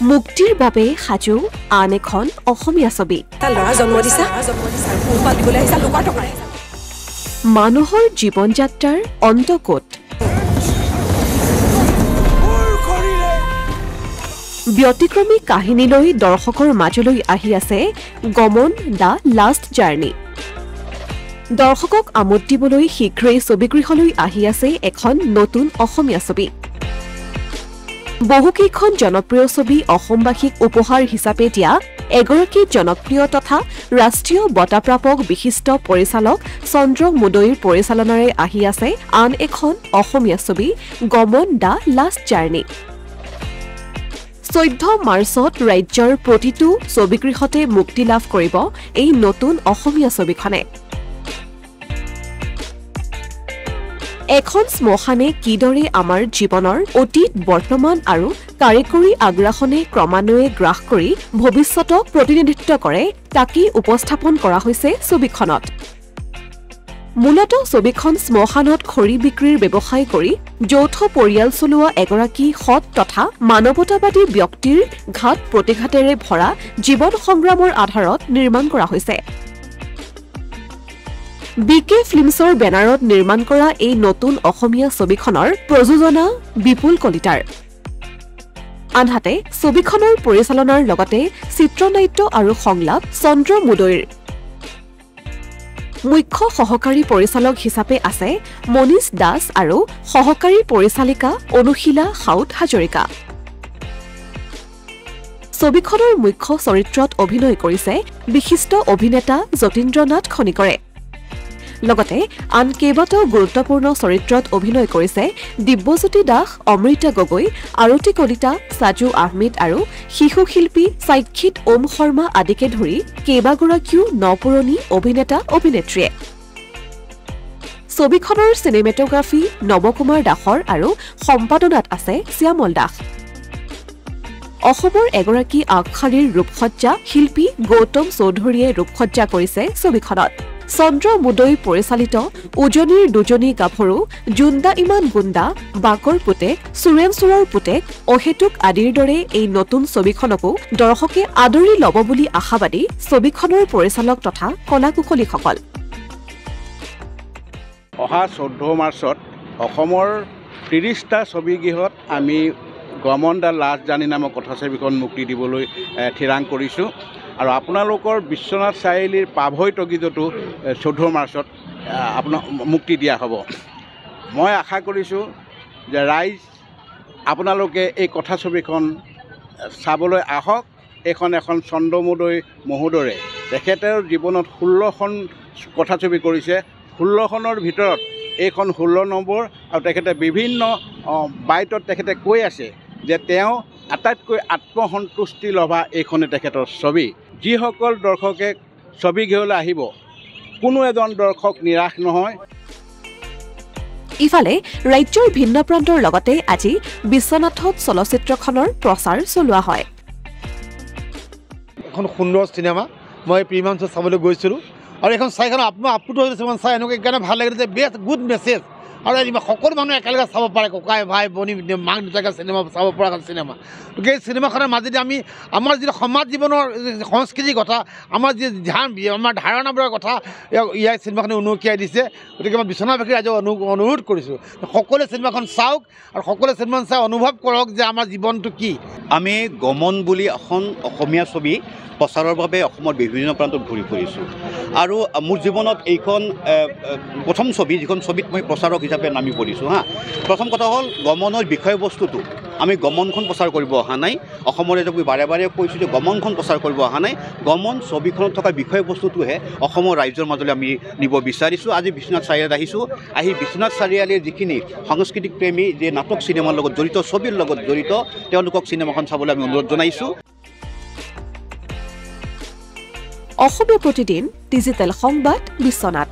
মুক্তিৰ বাবে সাজু আন এখন অসমীয়া ছবি মানুহৰ জীৱন যাত্ৰাৰ অন্ত ক'ত ব্যতিক্ৰমী কাহিনীলৈ দৰ্শকৰ মাজলৈ আহি আছে গমন দা লাষ্ট জাৰ্নি দৰ্শকক আমোদ দিবলৈ শীঘ্ৰেই ছবিগৃহলৈ আহি আছে এখন নতুন অসমীয়া ছবি বহুকেইখন জনপ্ৰিয় ছবি অসমবাসীক উপহাৰ হিচাপে দিয়া এগৰাকী জনপ্ৰিয় তথা ৰাষ্ট্ৰীয় বঁটাপ্ৰাপক বিশিষ্ট পৰিচালক চন্দ্ৰ মুদৈৰ পৰিচালনাৰে আহি আছে আন এখন অসমীয়া ছবি গমন দা লাষ্ট জাৰ্নি 14 মাৰ্চত ৰাজ্যৰ প্ৰতিটো ছবিগৃহতে মুক্তি লাভ কৰিব এই নতুন অসমীয়া ছবিখনে এখন শ্মশানে কিদৰে আমাৰ জীৱনৰ অতীত বৰ্তমান আৰু কাৰিকৰী আগ্ৰাসনে ক্ৰমান্বয়ে গ্ৰাস কৰি ভৱিষ্যতক প্ৰতিনিধিত্ব কৰে তাকেই উপস্থাপন কৰা হৈছে ছবিখনত মূলত ছবিখন শ্মশানত খৰি বিক্ৰীৰ ব্যৱসায় কৰি যৌথ পৰিয়াল চলোৱা এগৰাকী সৎ তথা মানৱতাবাদী ব্যক্তিৰ ঘাত প্ৰতিঘাতেৰে ভৰা জীৱন সংগ্ৰামৰ আধাৰত নিৰ্মাণ কৰা হৈছে বিকে ফিল্মছৰ বেনাৰত নিৰ্মাণ কৰা এই নতুন অসমীয়া ছবিখনৰ প্ৰযোজনা বিপুল কলিতাৰ আনহাতে ছবিখনৰ পৰিচালনাৰ লগতে চিত্ৰনাট্য আৰু সংলাপ চন্দ্ৰ মুদৈৰ মুখ্য সহকাৰী পৰিচালক হিচাপে আছে মনীষ দাস আৰু সহকাৰী পৰিচালিকা অনুশীলা সাউদ হাজৰিকা ছবিখনৰ মুখ্য চৰিত্ৰত অভিনয় কৰিছে বিশিষ্ট অভিনেতা যতীন্দ্ৰনাথ খনিকৰে লগতে আন কেইবাটাও গুৰুত্বপূৰ্ণ চৰিত্ৰত অভিনয় কৰিছে দিব্যজ্যোতি দাস অমৃতা গগৈ আৰতি কলিতা সাজু আহমেদ আৰু শিশু শিল্পী সাক্ষিত ওম শৰ্মা আদিকে ধৰি কেইবাগৰাকীও নপুৰণি অভিনেতা অভিনেত্ৰীয়ে ছবিখনৰ চিনেমেটোগ্ৰাফী নৱকুমাৰ দাসৰ আৰু সম্পাদনাত আছে শ্যামল দাস অসমৰ এগৰাকী আগশাৰীৰ ৰূপসজ্জা শিল্পী গৌতম চৌধুৰীয়ে ৰূপসজ্জা কৰিছে ছবিখনত চন্দ্ৰ মুদৈ পৰিচালিত উজনিৰ দুজনী গাভৰু জুন্দা ইমান গুণ্ডা বাকৰ পুতেক সুৰেন চুৰৰ পুতেক অহেতুক আদিৰ দৰে এই নতুন ছবিখনকো দৰ্শকে আদৰি ল'ব বুলি আশাবাদী ছবিখনৰ পৰিচালক তথা কলাকুশলীসকল অহা 14 মাৰ্চত অসমৰ 30টা ছবিগৃহত আমি গমন দা লাষ্ট জাৰ্নি নামৰ কথাছবিখন মুক্তি দিবলৈ থিৰাং কৰিছোঁ আৰু আপোনালোকৰ বিশ্বনাথ চাৰিআলিৰ পাভৈ টগিজতো 14 মাৰ্চত আপোনাক মুক্তি দিয়া হ'ব মই আশা কৰিছোঁ যে ৰাইজ আপোনালোকে এই কথাছবিখন চাবলৈ আহক এখন চন্দ্ৰ মুদৈ মহোদয়ে তেখেতৰ জীৱনত 16খন কথাছবি কৰিছে 16খনৰ ভিতৰত এইখন 16 নম্বৰ আৰু তেখেতে বিভিন্ন বাইটত তেখেতে কৈ আছে যে তেওঁ আটাইতকৈ আত্মসন্তুষ্টি লভা এইখনে তেখেতৰ ছবি যিসকল দৰ্শকে ছবিগৃহলৈ আহিব কোনো এজন দৰ্শক নিৰাশ নহয় ইফালে ৰাজ্যৰ ভিন্ন প্ৰান্তৰ লগতে আজি বিশ্বনাথত চলচ্চিত্ৰখনৰ প্ৰচাৰ চলোৱা হয় এখন সুন্দৰ চিনেমা মই প্ৰিমিয়ামছত চাবলৈ গৈছিলোঁ আৰু এখন চাইখন আপ্লুত হৈছে চাই এনেকৈ কাৰণে ভাল লাগিলে যে বেষ্ট গুড মেছেজ আৰু সকলো মানুহে একেলগে চাব পাৰে ককাই ভাই ভনী মাক দেউতাকে চিনেমা চাব পৰা চিনেমা গতিকে এই চিনেমাখনৰ মাজেদি আমি আমাৰ যি সমাজ জীৱনৰ সংস্কৃতিৰ কথা আমাৰ যি আমাৰ ধাৰণাবোৰৰ কথা ইয়াৰ চিনেমাখনে উনুকিয়াই দিছে গতিকে মই বিশ্বনাথবাসী ৰাইজক অনুৰোধ কৰিছোঁ সকলোৱে চিনেমাখন চাওক আৰু সকলোৱে চিনেমাখন চাই অনুভৱ কৰক যে আমাৰ জীৱনটো কি আমি গমন বুলি এখন অসমীয়া ছবি প্ৰচাৰৰ বাবে অসমৰ বিভিন্ন প্ৰান্তত ঘূৰি ফুৰিছোঁ আৰু মোৰ জীৱনত এইখন প্ৰথম ছবি যিখন ছবিত মই প্ৰচাৰক হিচাপে নামি পৰিছোঁ প্ৰথম কথা হ'ল গমনৰ বিষয়বস্তুটো আমি গমনখন প্ৰচাৰ কৰিব অহা নাই অসমৰ এজক বাৰে বাৰে কৈছোঁ যে গমনখন প্ৰচাৰ কৰিব অহা নাই গমন ছবিখনত থকা বিষয়বস্তুটোহে অসমৰ ৰাইজৰ মাজলৈ আমি নিব বিচাৰিছোঁ আজি বিশ্বনাথ চাৰিআলিত আহিছোঁ আহি বিশ্বনাথ চাৰিআলিৰ যিখিনি সাংস্কৃতিক প্ৰেমী যে নাটক চিনেমাৰ লগত জড়িত ছবিৰ লগত জড়িত তেওঁলোকক চিনেমাখন চাবলৈ আমি অনুৰোধ জনাইছোঁ অসমীয়া প্ৰতিদিন ডিজিটেল সংবাদ বিশ্বনাথ।